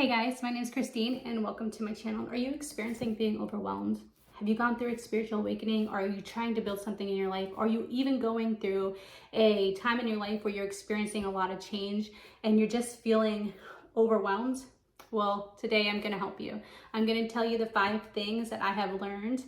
Hey guys, my name is Christine and welcome to my channel. Are you experiencing being overwhelmed? Have you gone through a spiritual awakening? Are you trying to build something in your life? Are you even going through a time in your life where you're experiencing a lot of change and you're just feeling overwhelmed? Well, today I'm going to help you. I'm going to tell you the 5 things that I have learned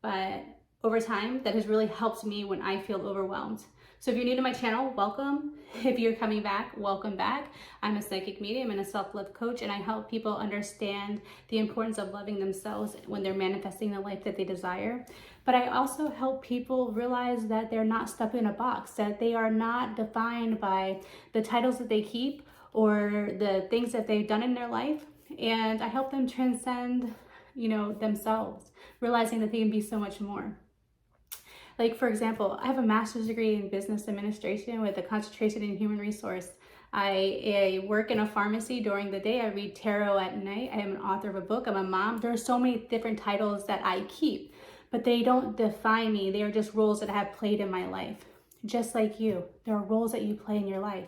but over time that has really helped me when I feel overwhelmed. So if you're new to my channel, welcome. If you're coming back, welcome back. I'm a psychic medium and a self-love coach, and I help people understand the importance of loving themselves when they're manifesting the life that they desire. But I also help people realize that they're not stuck in a box, that they are not defined by the titles that they keep or the things that they've done in their life. And I help them transcend, themselves, realizing that they can be so much more. Like, for example, I have a master's degree in business administration with a concentration in human resource. I work in a pharmacy during the day. I read tarot at night. I am an author of a book. I'm a mom. There are so many different titles that I keep, but they don't define me. They are just roles that I have played in my life. Just like you, there are roles that you play in your life.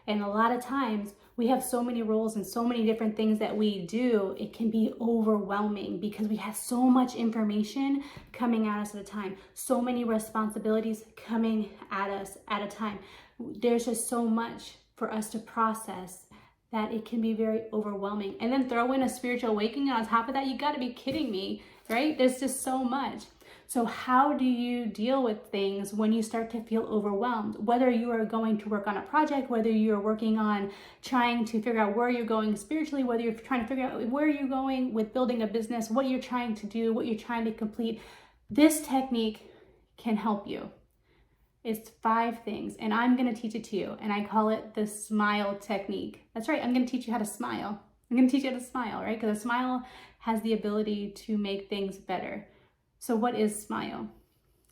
And a lot of times we have so many roles and so many different things that we do, it can be overwhelming because we have so much information coming at us at a time, so many responsibilities coming at us at a time. There's just so much for us to process that it can be very overwhelming. And then throw in a spiritual awakening on top of that, you gotta be kidding me, right? There's just so much. So how do you deal with things when you start to feel overwhelmed? Whether you are going to work on a project, whether you're working on trying to figure out where you're going spiritually, whether you're trying to figure out where you're going with building a business, what you're trying to do, what you're trying to complete, this technique can help you. It's 5 things, and I'm going to teach it to you, and I call it the S.M.I.L.E technique. That's right, I'm going to teach you how to smile. I'm going to teach you how to smile, right? Because a smile has the ability to make things better. So what is S.M.I.L.E?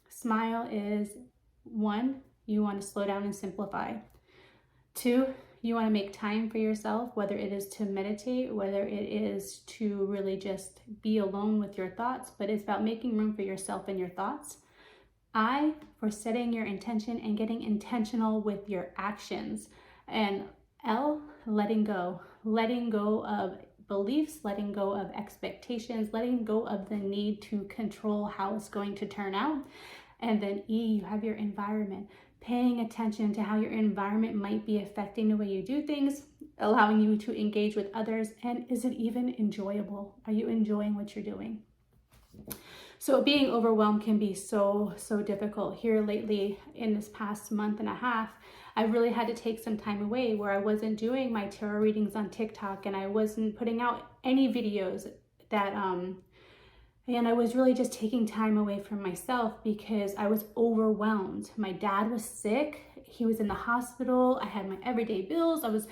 S.M.I.L.E is 1, you want to slow down and simplify. 2, you want to make time for yourself, whether it is to meditate, whether it is to really just be alone with your thoughts, but it's about making room for yourself and your thoughts. I, for setting your intention and getting intentional with your actions. And L, letting go of beliefs, letting go of expectations, letting go of the need to control how it's going to turn out. And then E, you have your environment, paying attention to how your environment might be affecting the way you do things, allowing you to engage with others. And is it even enjoyable? Are you enjoying what you're doing? So being overwhelmed can be so difficult. Here lately, in this past month and a half, I really had to take some time away where I wasn't doing my tarot readings on TikTok and I wasn't putting out any videos that, and I was really just taking time away from myself because I was overwhelmed. My dad was sick. He was in the hospital. I had my everyday bills. I was,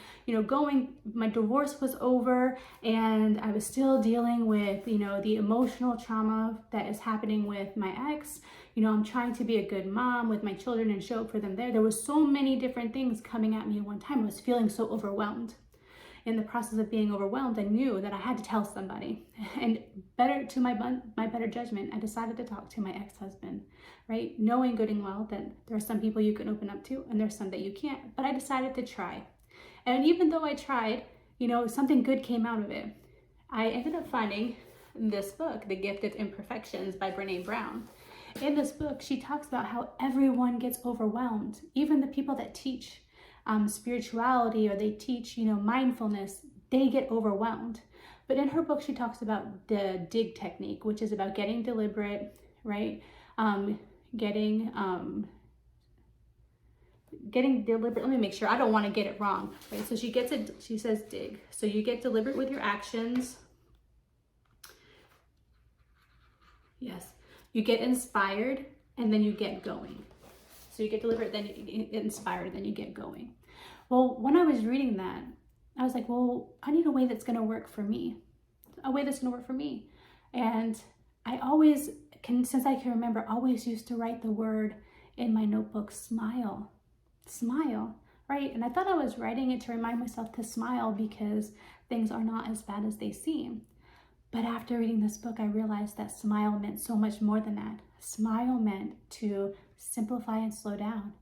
my divorce was over and I was still dealing with, the emotional trauma that is happening with my ex. I'm trying to be a good mom with my children and show up for them there. There was so many different things coming at me at one time. I was feeling so overwhelmed. In the process of being overwhelmed, I knew that I had to tell somebody. And better to my better judgment, I decided to talk to my ex-husband, right? Knowing good and well that there are some people you can open up to and there's some that you can't. But I decided to try. And even though I tried, something good came out of it. I ended up finding this book, The Gift of Imperfections by Brené Brown. In this book, she talks about how everyone gets overwhelmed, even the people that teach spirituality or they teach, mindfulness, they get overwhelmed. But in her book, she talks about the dig technique, which is about getting deliberate, right? Getting deliberate. Let me make sure. I don't want to get it wrong, right? So she says dig. So you get deliberate with your actions. Yes. You get inspired and then you get going. So you get deliberate, then you get inspired, then you get going. Well, when I was reading that, I was like, well, I need a way that's going to work for me. And I always since I can remember, always used to write the word in my notebook, smile, right? And I thought I was writing it to remind myself to smile because things are not as bad as they seem. But after reading this book, I realized that smile meant so much more than that. Smile meant to simplify and slow down,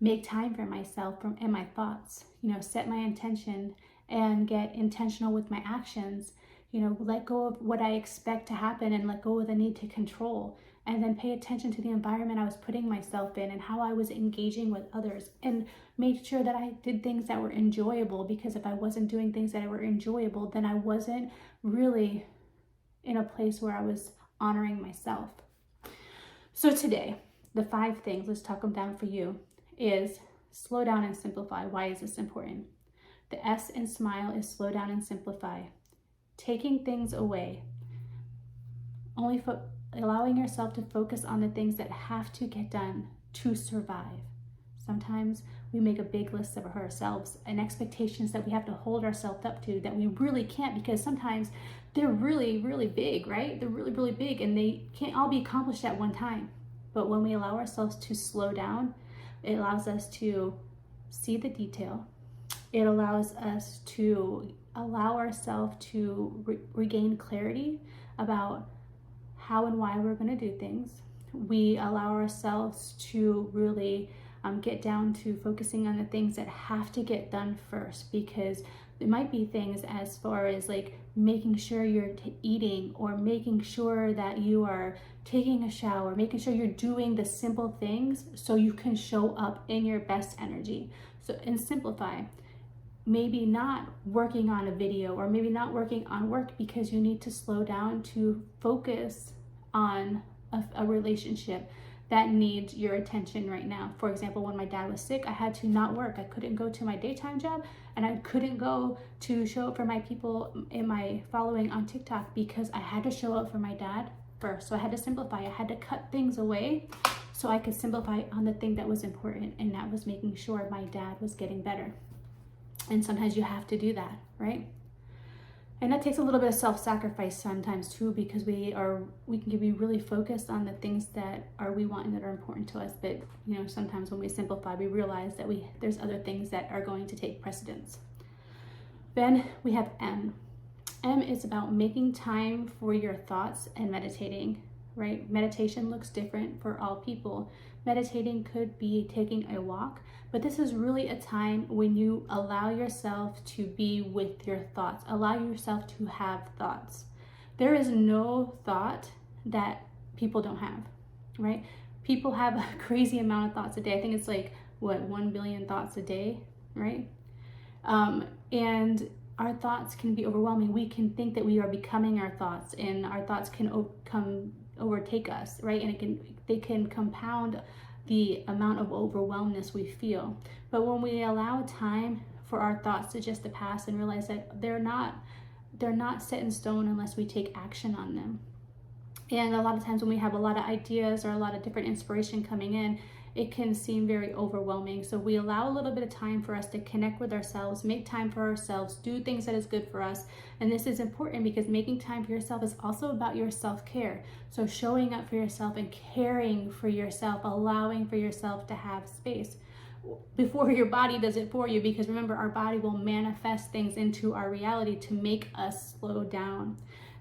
make time for myself and my thoughts, set my intention and get intentional with my actions. You know, let go of what I expect to happen and let go of the need to control, and then pay attention to the environment I was putting myself in and how I was engaging with others, and made sure that I did things that were enjoyable, because if I wasn't doing things that were enjoyable, then I wasn't really in a place where I was honoring myself. So today, the 5 things, let's talk them down for you, is slow down and simplify. Why is this important? The S in SMILE is slow down and simplify. Taking things away. Allowing yourself to focus on the things that have to get done to survive. Sometimes we make a big list of ourselves and expectations that we have to hold ourselves up to that we really can't, because sometimes they're really, really big, right? They're really, really big, and they can't all be accomplished at one time. But when we allow ourselves to slow down, it allows us to see the detail. It allows us to allow ourselves to regain clarity about how and why we're going to do things. We allow ourselves to really get down to focusing on the things that have to get done first, because it might be things as far as like making sure you're eating, or making sure that you are taking a shower, making sure you're doing the simple things so you can show up in your best energy. So and simplify. Maybe not working on a video, or maybe not working on work because you need to slow down to focus on a relationship that needs your attention right now. For example, when my dad was sick, I had to not work. I couldn't go to my daytime job, and I couldn't go to show up for my people in my following on TikTok, because I had to show up for my dad first. So I had to simplify. I had to cut things away so I could simplify on the thing that was important, and that was making sure my dad was getting better. And sometimes you have to do that, right? And that takes a little bit of self-sacrifice sometimes too, because we can be really focused on the things that we want and that are important to us. But you know, sometimes when we simplify, we realize that there's other things that are going to take precedence. Then we have M. M is about making time for your thoughts and meditating, right? Meditation looks different for all people. Meditating could be taking a walk, but this is really a time when you allow yourself to be with your thoughts, allow yourself to have thoughts. There is no thought that people don't have, right? People have a crazy amount of thoughts a day. I think it's like, 1 billion thoughts a day, right? And our thoughts can be overwhelming. We can think that we are becoming our thoughts, and our thoughts can overtake us, right? And they can compound the amount of overwhelmness we feel. But when we allow time for our thoughts to just to pass and realize that they're not set in stone unless we take action on them. And a lot of times when we have a lot of ideas or a lot of different inspiration coming in, it can seem very overwhelming. So we allow a little bit of time for us to connect with ourselves, make time for ourselves, do things that is good for us. And this is important because making time for yourself is also about your self-care. So showing up for yourself and caring for yourself, allowing for yourself to have space before your body does it for you. Because remember, our body will manifest things into our reality to make us slow down.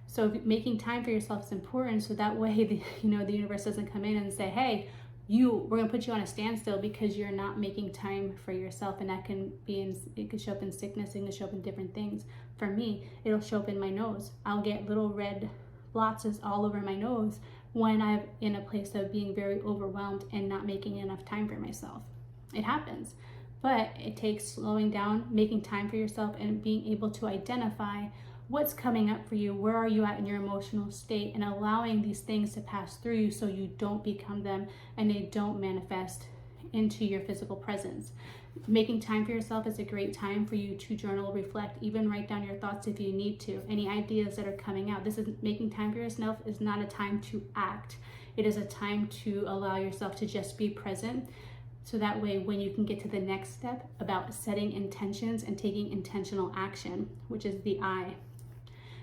So making time for yourself is important, so that way the universe doesn't come in and say, hey, we're gonna put you on a standstill because you're not making time for yourself. And that can it could show up in sickness, it can show up in different things. For me, it'll show up in my nose. I'll get little red blotches all over my nose when I'm in a place of being very overwhelmed and not making enough time for myself. It happens, but it takes slowing down, making time for yourself, and being able to identify what's coming up for you, where are you at in your emotional state, and allowing these things to pass through you so you don't become them and they don't manifest into your physical presence. Making time for yourself is a great time for you to journal, reflect, even write down your thoughts if you need to, any ideas that are coming out. Making time for yourself is not a time to act. It is a time to allow yourself to just be present. So that way, when you can get to the next step about setting intentions and taking intentional action, which is the I.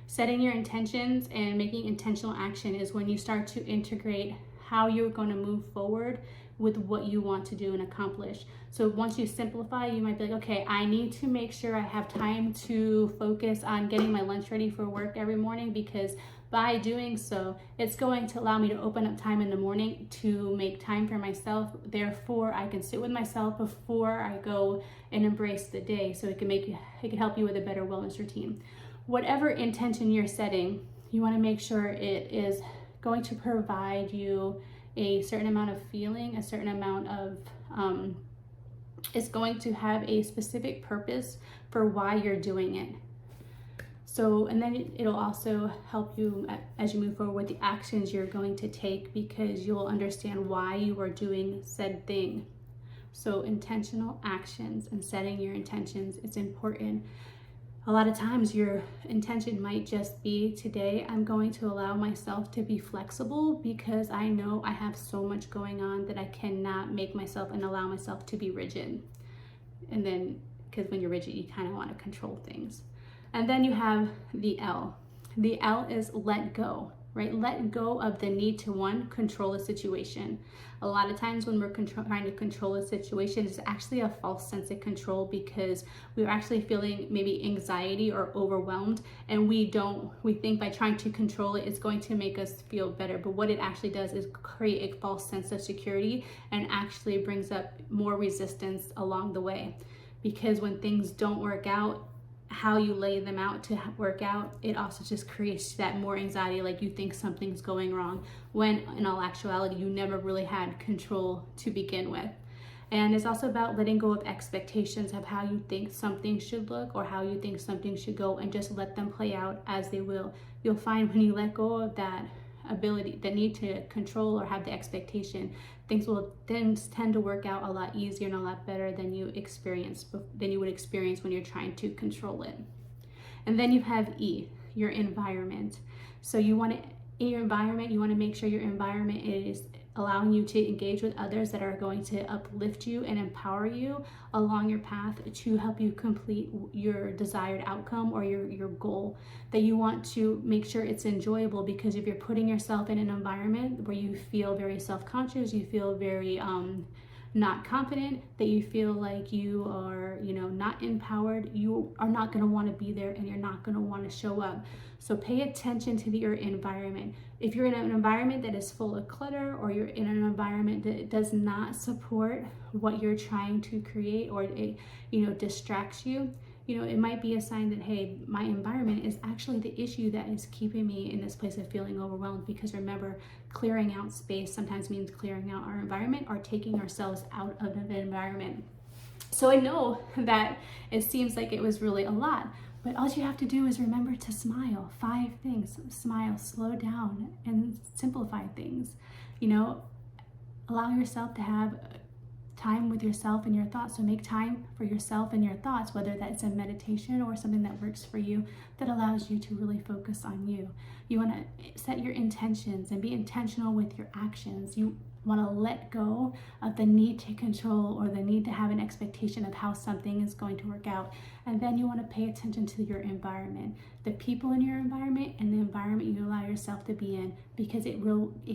Setting your intentions and making intentional action is when you start to integrate how you're going to move forward with what you want to do and accomplish. So once you simplify, you might be like, okay, I need to make sure I have time to focus on getting my lunch ready for work every morning, because by doing so, it's going to allow me to open up time in the morning to make time for myself. Therefore, I can sit with myself before I go and embrace the day. So it can help you with a better wellness routine. Whatever intention you're setting, you want to make sure it is going to provide you a certain amount of feeling, a certain amount of, it's going to have a specific purpose for why you're doing it. So, and then it'll also help you as you move forward with the actions you're going to take, because you'll understand why you are doing said thing. So intentional actions and setting your intentions is important. A lot of times your intention might just be, today I'm going to allow myself to be flexible because I know I have so much going on that I cannot make myself and allow myself to be rigid. And then, because when you're rigid, you kind of want to control things. And then you have the L. The L is let go, right? Let go of the need to, one, control a situation. A lot of times when we're trying to control a situation, it's actually a false sense of control, because we're actually feeling maybe anxiety or overwhelmed, and we think by trying to control it, it's going to make us feel better. But what it actually does is create a false sense of security and actually brings up more resistance along the way. Because when things don't work out how you lay them out to work out, it also just creates that more anxiety, like you think something's going wrong, when in all actuality you never really had control to begin with. And it's also about letting go of expectations of how you think something should look or how you think something should go, and just let them play out as they will. You'll find when you let go of that ability, the need to control or have the expectation, things will then tend to work out a lot easier and a lot better than you would experience when you're trying to control it. And then you have E, your environment. So you want to make sure your environment is allowing you to engage with others that are going to uplift you and empower you along your path to help you complete your desired outcome or your goal. That you want to make sure it's enjoyable, because if you're putting yourself in an environment where you feel very self-conscious, you feel very not confident, that you feel like you are, not empowered, you are not going to want to be there, and you're not going to want to show up. So pay attention to your environment. If you're in an environment that is full of clutter, or you're in an environment that does not support what you're trying to create, or it, distracts you, it might be a sign that, hey, my environment is actually the issue that is keeping me in this place of feeling overwhelmed. Because remember, clearing out space sometimes means clearing out our environment or taking ourselves out of the environment. So I know that it seems like it was really a lot, but all you have to do is remember to smile. 5 things. Smile, slow down, and simplify things. Allow yourself to have time with yourself and your thoughts. So make time for yourself and your thoughts, whether that's a meditation or something that works for you, that allows you to really focus on you. You want to set your intentions and be intentional with your actions. You want to let go of the need to control or the need to have an expectation of how something is going to work out. And then you want to pay attention to your environment, the people in your environment, and the environment you allow yourself to be in, because it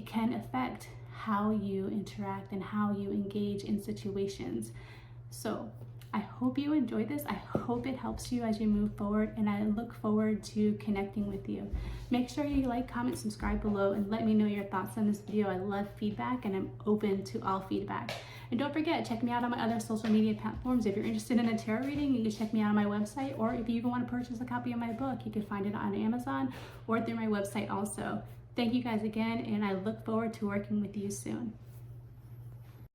can affect how you interact and how you engage in situations. So I hope you enjoyed this. I hope it helps you as you move forward, and I look forward to connecting with you. Make sure you like, comment, subscribe below, and let me know your thoughts on this video. I love feedback, and I'm open to all feedback. And don't forget, check me out on my other social media platforms. If you're interested in a tarot reading, you can check me out on my website, or if you even want to purchase a copy of my book, you can find it on Amazon or through my website also. Thank you guys again, and I look forward to working with you soon.